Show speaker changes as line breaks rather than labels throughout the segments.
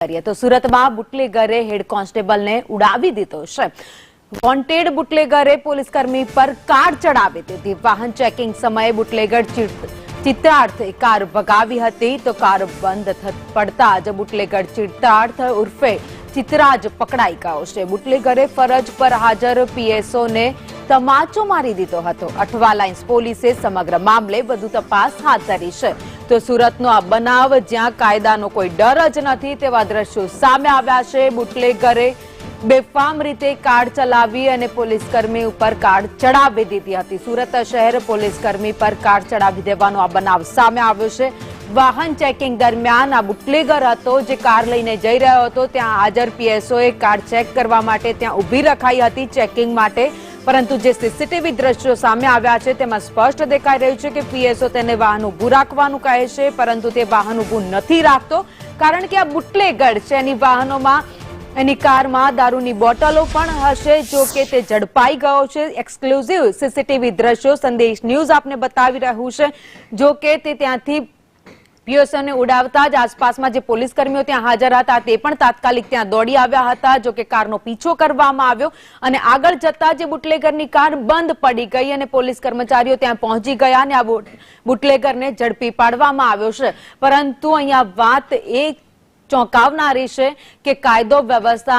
तो सूरत में बुटलेगरे head constable ने उड़ावी दीधो छे। वॉन्टेड बुटलेगरे पुलिसकर्मी पर कार चढ़ावी दीधी। वाहन चेकिंग समय बुटलेगर चित्रार्थ कार भगावी हती तो कार बंद पड़ता ज बुटलेगर चित्रार्थ उर्फे चित्राज पकड़ाई गयो छे। बुटलेगरे फरज पर हाजर पीएसओ ने तमाचो मारी दीधो हतो। अठवा लाइन्स पोलीसे समग्र मामले વધુ તપાસ હાથ ધરી છે। तो सूरतનો આ બનાવ જ્યાં કાયદાનો કોઈ ડર જ નથી તેવા દ્રશ્યો સામે આવ્યા છે। બુટલેગરે બેફામ રીતે કાર ચલાવી અને પોલીસકર્મી ઉપર કાર ચડાવી દીધી હતી। સુરત શહેર પોલીસકર્મી પર કાર ચડાવી દેવાનો આ બનાવ સામે આવ્યો છે। વાહન ચેકિંગ દરમિયાન આ બુટલેગર હતો જે કાર લઈને જઈ રહ્યો હતો। ત્યાં હાજર પીએસઓએ કાર ચેક કરવા માટે ત્યાં ઊભી રખાઈ હતી ચેકિંગ માટે। परंतु जे सीसीटीवी दृश्यो सामे आव्या छे तेमां स्पष्ट देखाई रह्युं छे के पीएसओ तेने वाहन ऊभुं राखवानुं कहे छे परंतु ते वाहन ऊभुं नथी राखतो कारण के आ बुटलेगर छे। एनी वाहनोमां एनी कारमां दारूनी बोटलो पण हशे जो के ते झड़पाई गयो छे। एक्सक्लूसिव सीसीटीवी दृश्यो संदेश न्यूज आपने बतावी रह्युं छे जो के ते त्यांथी पीएसओ ने उड़ावता ज आसपासमां जे पोलीसकर्मीओ त्यां हाजर हता ते पण तात्कालिक त्यां दौड़ी आव्या हता जो के कारनो पीछो करवामां आव्यो अने आगळ जता जे बुटलेगरनी कार बंद पड़ी गई अने पोलीस कर्मचारीओ त्यां पहोंची गया अने आ बुटलेगरने झड़पी पाडवामां आव्यो छे। परंतु अहींया वात ए चौंकावनारी छे के कायदो व्यवस्था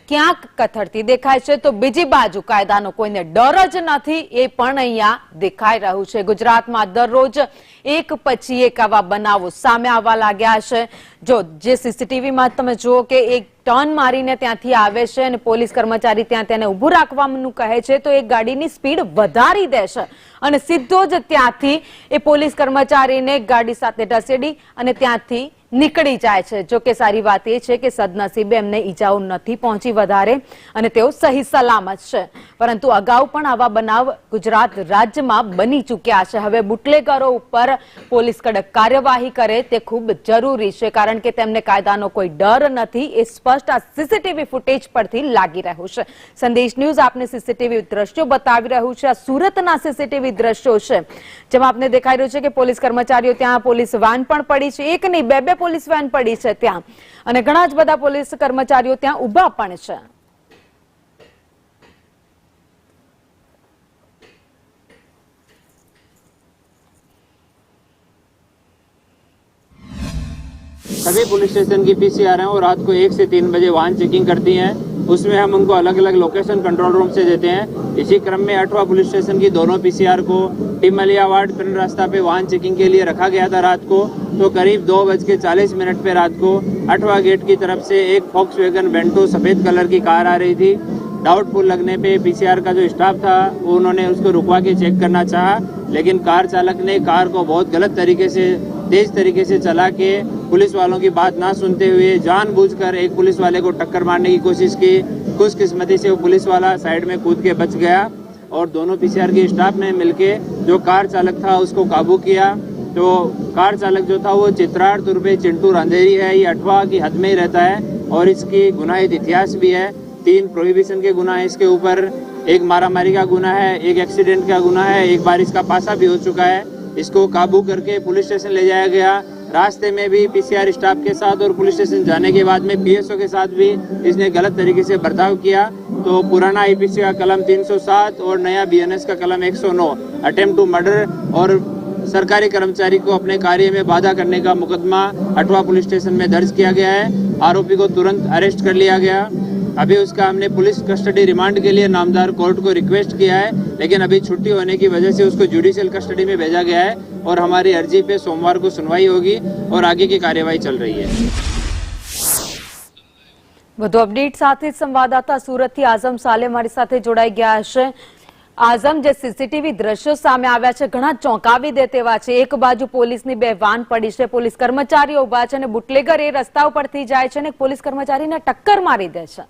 क्यांक कथड़ती देखाय छे तो बीजी बाजू कायदानो कोईने डर ज नथी ए पण अहींया देखाई रह्युं छे। गुजरातमां दररोज एक पछी एक आवा बनावो सामे आववा लाग्या छे। जो जे सीसीटीवी में तमे जुओ के एक टर्न मारीने त्यांथी आवे छे अने पोलीस कर्मचारी त्यां तेने ऊभुं राखवानुं कहे छे तो एक गाडीनी स्पीड वधारी दे छे अने सीधो ज त्यांथी ए पोलीस कर्मचारीने गाडी साथे ढसेडी अने त्यांथी निकળી જાય છે। જો કે સારી વાત એ છે કે સદનસીબે એમને ઈજાઓ નથી પહોંચી વધારે અને તેઓ સહી સલામત છે। પરંતુ અગાઉ પણ આવા બનાવ ગુજરાત રાજ્યમાં બની ચૂક્યા છે। હવે બુટલેગરો ઉપર પોલીસ કડક કાર્યવાહી કરે તે ખૂબ જરૂરી છે કારણ કે તેમને કાયદાનો કોઈ ડર નથી એ સ્પષ્ટ આ સીસીટીવી ફૂટેજ પરથી લાગી રહ્યું છે। સંદેશ ન્યૂઝ આપને સીસીટીવી દ્રશ્યો બતાવી રહ્યું છે। આ સુરતના સીસીટીવી દ્રશ્યો છે જેમાં આપને દેખાઈ રહ્યું છે કે પોલીસ કર્મચારીઓ ત્યાં પોલીસ વાન પણ પડી છે। એક નહીં બે પોલીસ વેન પડી છે ત્યાં અને ઘણા જ બધા પોલીસ કર્મચારીઓ ત્યાં ઊભા પણ છે।
सभी पुलिस स्टेशन की पीसीआर हैं और रात को 1 से 3 बजे वाहन चेकिंग करती हैं। उसमें हम उनको अलग अलग लोकेशन कंट्रोल रूम से देते हैं। इसी क्रम में 8वां पुलिस स्टेशन की दोनों पीसीआर को टीम अलिया वार्ड पिंड रास्ता पे वाहन चेकिंग के लिए रखा गया था रात को। तो करीब 2:40 पे रात को 8वां गेट की तरफ से एक फॉक्सवैगन वेंटो सफेद कलर की कार आ रही थी। डाउटफुल लगने पे पीसीआर का जो स्टाफ था उन्होंने उसको रुकवा के चेक करना चाहा लेकिन कार चालक ने कार को बहुत गलत तरीके से तेज तरीके से चला के पुलिस वालों की बात ना सुनते हुए जानबूझकर एक पुलिस वाले को टक्कर मारने की कोशिश की। खुशकिस्मती से वो पुलिस वाला साइड में कूद के बच गया और दोनों पीसीआर के स्टाफ ने मिलके जो कार चालक था उसको काबू किया। तो कार चालक जो था वो चित्रार्थ उर्फे चिंटू रांधेरी है। ये 8वां की हद में ही रहता है और इसकी गुनाहित इतिहास भी है। 3 प्रोहिबिशन के गुना है इसके ऊपर, एक मारामारी का गुना है, एक एक्सीडेंट का गुना है, एक बार इसका पासा भी हो चुका है। इसको काबू करके पुलिस स्टेशन ले जाया गया। रास्ते में भी पीसीआर स्टाफ के साथ और पुलिस स्टेशन जाने के बाद में पीएसओ के साथ भी इसने गलत तरीके से बर्ताव किया। तो पुराना आईपीसी का कलम 307 और नया बीएनएस का कलम 109 अटेम्प्ट टू मर्डर और सरकारी कर्मचारी को अपने कार्य में बाधा करने का मुकदमा 8वां पुलिस स्टेशन में दर्ज किया गया है। आरोपी को तुरंत अरेस्ट कर लिया गया। अभी उसका हमने पुलिस कस्टडी रिमांड के लिए नामदार कोर्ट को रिक्वेस्ट किया है लेकिन अभी छुट्टी होने की वजह से उसको जुडिशियल कस्टडी में भेजा गया है और हमारी अर्जी पे सोमवार को सुनवाई होगी और आगे की कार्यवाही चल रही है।
વધુ અપડેટ સાથે સંવાદદાતા સુરતથી આઝમ સાલે મારી સાથે જોડાઈ ગયા છે। આઝમ, જે સીસીટીવી દ્રશ્યો સામે આવ્યા છે ઘણા ચોંકાવી દે તેવા છે। એક બાજુ પોલીસની બે વાન પડી છે, પોલીસ કર્મચારીઓ ઉભા છે અને બુટલેગર એ રસ્તા ઉપરથી જાય છે અને પોલીસ કર્મચારીને ટક્કર મારી દે છે।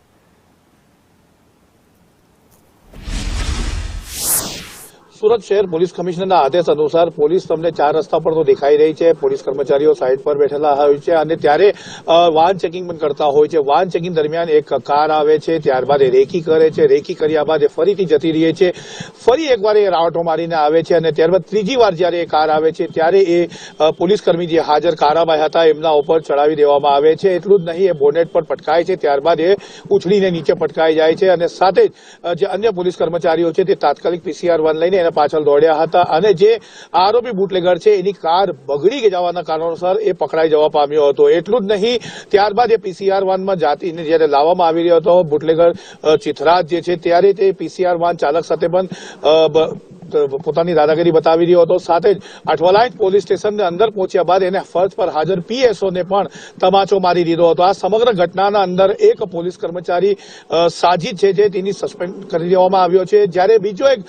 સુરત શહેર પોલીસ કમિશનરના આદેશ અનુસાર પોલીસ તમને 4 રસ્તા પર તો દેખાઈ રહી છે. પોલીસ કર્મચારીઓ સાઇડ પર બેઠેલા હોય છે અને ત્યારે વાહન ચેકિંગ પણ કરતા હોય છે. વાહન ચેકિંગ દરમિયાન એક કાર આવે છે, ત્યારબાદ એ રેકી કરે છે. રેકી કર્યા બાદ એ ફરીથી જતી રહે છે. ફરી એકવાર એ રાવટો મારીને આવે છે અને ત્યારબાદ ત્રીજી વાર જ્યારે એ કાર આવે છે ત્યારે એ પોલીસ કર્મી જે હાજર કારાભાઈ હતા એમના ઉપર ચડાવી દેવામાં આવે છે. એટલું જ નહીં, એ બોનેટ પર પટકાય છે, ત્યારબાદ એ ઉછળીને નીચે પટકાઈ જાય છે અને સાથે જ જે અન્ય પોલીસ કર્મચારીઓ છે તે તાત્કાલિક PCR-1 લઈને એના પાછળ દોડ્યા હતા અને જે આરોપી બુટલેગર છે એની કાર બગડી જવાના કારણોસર એ પકડાઈ જવા પામ્યો હતો. એટલું જ નહીં, ત્યારબાદ એ PCR-1 જાતીને જ્યારે લાવવામાં આવી રહ્યો હતો બુટલેગર ચિથરાજ જે છે ત્યારે તે PCR-1 ચાલક સાથે પણ પોતાની દાદાગીરી બતાવી રહ્યો હતો. સાથે જ અઠવાલાઇન પોલીસ સ્ટેશનને અંદર પહોંચ્યા બાદ એને ફરજ પર હાજર PSOને પણ તમાચો મારી દીધો હતો. આ સમગ્ર ઘટનાના અંદર એક પોલીસ કર્મચારી સાજીદ છે જે તેની સસ્પેન્ડ કરી દેવામાં આવ્યો છે, જ્યારે બીજો એક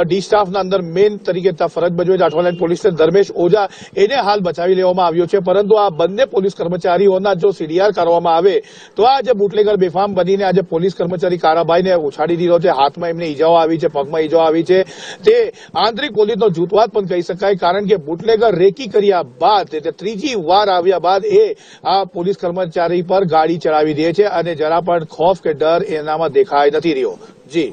ડી સ્ટાફના અંદર મેન તરીકે ફરજ ભજવે છે અઠવાલાઇન પોલીસ ધર્મેશ ઓઝા, એને હાલ બચાવી લેવામાં આવ્યો છે. પરંતુ આ બંને પોલીસ કર્મચારીઓના જો CDR કરવામાં આવે તો આ જે બુટલેગર બેફામ બનીને આજે પોલીસ કર્મચારી કારાભાઈને ઉછાડી દીધો છે, હાથમાં એમને ઈજાઓ આવી છે, પગમાં ઈજાઓ આવી છે, તે આંતરિક પોલીસનો જૂથવાદ પણ કહી શકાય. કારણ કે બુટલેગર રેકી કર્યા બાદ ત્રીજી વાર આવ્યા બાદ એ આ પોલીસ કર્મચારી પર ગાડી ચડાવી દે છે અને જરા પણ ખોફ કે ડર એનામાં દેખાઈ નથી રહ્યો. જી,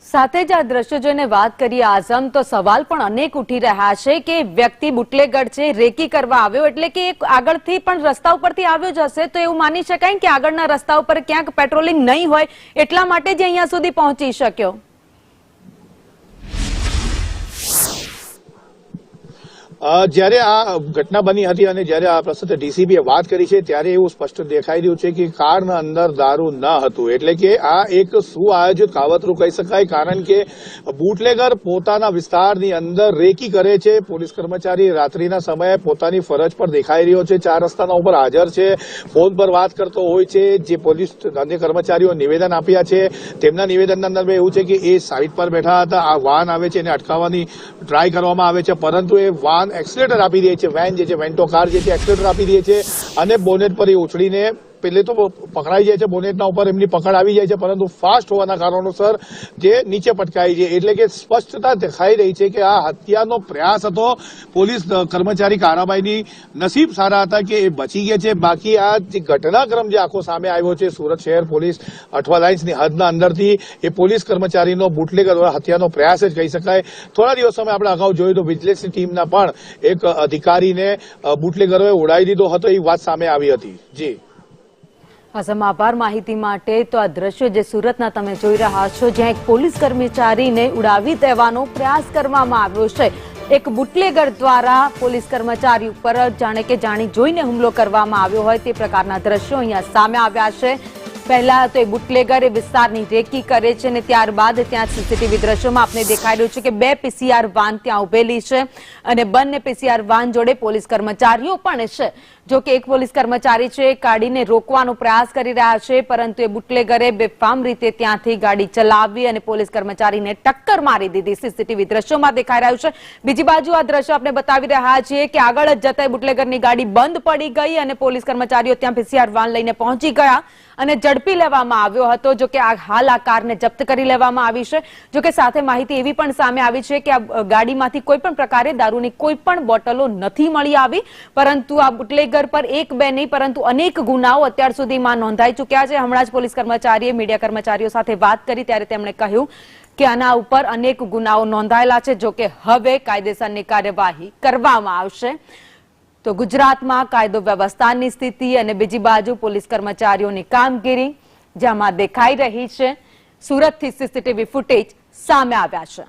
સાથે જ આ દ્રશ્યો જોઈને વાત કરીએ આઝમ, તો સવાલ પણ અનેક ઉઠી રહ્યા છે કે વ્યક્તિ બુટલેગર છે, રેકી કરવા આવ્યો એટલે કે આગળથી પણ રસ્તા ઉપરથી આવ્યો જ હશે, તો એવું માની શકાય કે આગળના રસ્તા ઉપર ક્યાંક પેટ્રોલિંગ નહીં હોય એટલા માટે જ અહીંયા સુધી પહોંચી શક્યો.
જ્યારે આ ઘટના બની હતી અને જ્યારે આ પ્રસંગે DCPએ વાત કરી છે ત્યારે એવું સ્પષ્ટ દેખાઈ રહ્યું છે કે કારના અંદર દારૂ ન હતું. એટલે કે આ એક સુઆયોજિત કાવતરું કહી શકાય. કારણ કે બુટલેગર પોતાના વિસ્તારની અંદર રેકી કરે છે. પોલીસ કર્મચારી રાત્રિના સમયે પોતાની ફરજ પર દેખાઈ રહ્યો છે, 4 રસ્તાના ઉપર હાજર છે, ફોન પર વાત કરતો હોય છે. જે પોલીસ અન્ય કર્મચારીઓ નિવેદન આપ્યા છે તેમના નિવેદનના અંદર એવું છે કે એ સાઇડ પર બેઠા હતા, આ વાહન આવે છે એને અટકાવવાની ટ્રાય કરવામાં આવે છે, પરંતુ એ વાહન એક્સિલેટર આપી દે છે. વેન જે છે, વેન્ટો કાર જે છે, એક્સિલેટર આપી દે છે અને બોનેટ પર એ ઉછળીને પહેલે તો પકડાઈ જાય છે, બોનેટના ઉપર એમની પકડ આવી જાય છે, પરંતુ ફાસ્ટ હોવાના કારણોસર જે નીચે પટકાઈ છે. એટલે કે સ્પષ્ટતા દેખાઈ રહી છે કે આ હત્યાનો પ્રયાસ હતો. પોલીસ કર્મચારી કારાભાઈની નસીબ સારા હતા કે એ બચી ગયા છે. બાકી આ જે ઘટનાક્રમ જે આખો સામે આવ્યો છે સુરત શહેર પોલીસ અઠવાલાઇન્સની હદના અંદરથી, એ પોલીસ કર્મચારીનો બુટલેગર દ્વારા હત્યાનો પ્રયાસ જ કહી શકાય. થોડા દિવસોમાં આપણે અગાઉ જોયું તો વિજિલન્સની ટીમના પણ એક અધિકારીને બુટલેગરોએ ઉડાવી દીધો હતો, એ વાત સામે આવી હતી. જી,
આઝમ, આભાર માહિતી માટે. તો આ દ્રશ્યો જે સુરતના તમે જોઈ રહ્યા છો, જ્યાં એક પોલીસ કર્મચારીને ઉડાવી દેવાનો પ્રયાસ કરવામાં આવ્યો છે. એક બુટલેગર દ્વારા પોલીસ કર્મચારી ઉપર જાણે કે જાણી જોઈને હુમલો કરવામાં આવ્યો હોય તે પ્રકારના દ્રશ્યો અહીંયા સામે આવ્યા છે. પહેલા તો એ બુટલેગર એ વિસ્તારની રેકી કરે છે અને ત્યારબાદ ત્યાં CCTV દ્રશ્યોમાં આપણે દેખાઈ રહ્યું છે કે 2 PCR વાન ત્યાં ઉભેલી છે અને બંને PCR વાન જોડે પોલીસ કર્મચારીઓ પણ છે. જો કે એક પોલીસ કર્મચારી છે ગાડીને રોકવાનો પ્રયાસ કરી રહ્યા છે, પરંતુ એ બુટલેગરે બેફામ રીતે ત્યાંથી ગાડી ચલાવી અને પોલીસ કર્મચારીને ટક્કર મારી દીધી. CCTV દ્રશ્યોમાં દેખાઈ રહ્યું છે. બીજી બાજુ આ દ્રશ્યો આપણે બતાવી રહ્યા છીએ કે આગળ જ જતા બુટલેગરની ગાડી બંધ પડી ગઈ અને પોલીસ કર્મચારીઓ ત્યાં PCR વાન લઈને પહોંચી ગયા અને ઝડપી લેવામાં આવ્યો હતો. જો કે હાલ આ કારને જપ્ત કરી લેવામાં આવી છે. જો કે સાથે માહિતી એવી પણ સામે આવી છે કે આ ગાડીમાંથી કોઈ પણ પ્રકારે દારૂની કોઈ પણ બોટલો નથી મળી આવી, પરંતુ આ બુટલેગર પર એક બે નહીં પરંતુ અનેક ગુનાઓ અત્યાર સુધીમાં નોંધાઈ ચૂક્યા છે. હમણાં જ પોલીસ કર્મચારીએ મીડિયા કર્મચારીઓ સાથે વાત કરી ત્યારે તેમણે કહ્યું કે આના ઉપર અનેક ગુનાઓ નોંધાયેલા છે. જો કે હવે કાયદેસરની કાર્યવાહી કરવામાં આવશે. તો ગુજરાતમાં કાયદો વ્યવસ્થાની સ્થિતિ અને બીજી બાજુ પોલીસ કર્મચારીઓની કામગીરી જેમાં દેખાઈ રહી છે. સુરતથી CCTV ફૂટેજ સામે આવ્યા છે.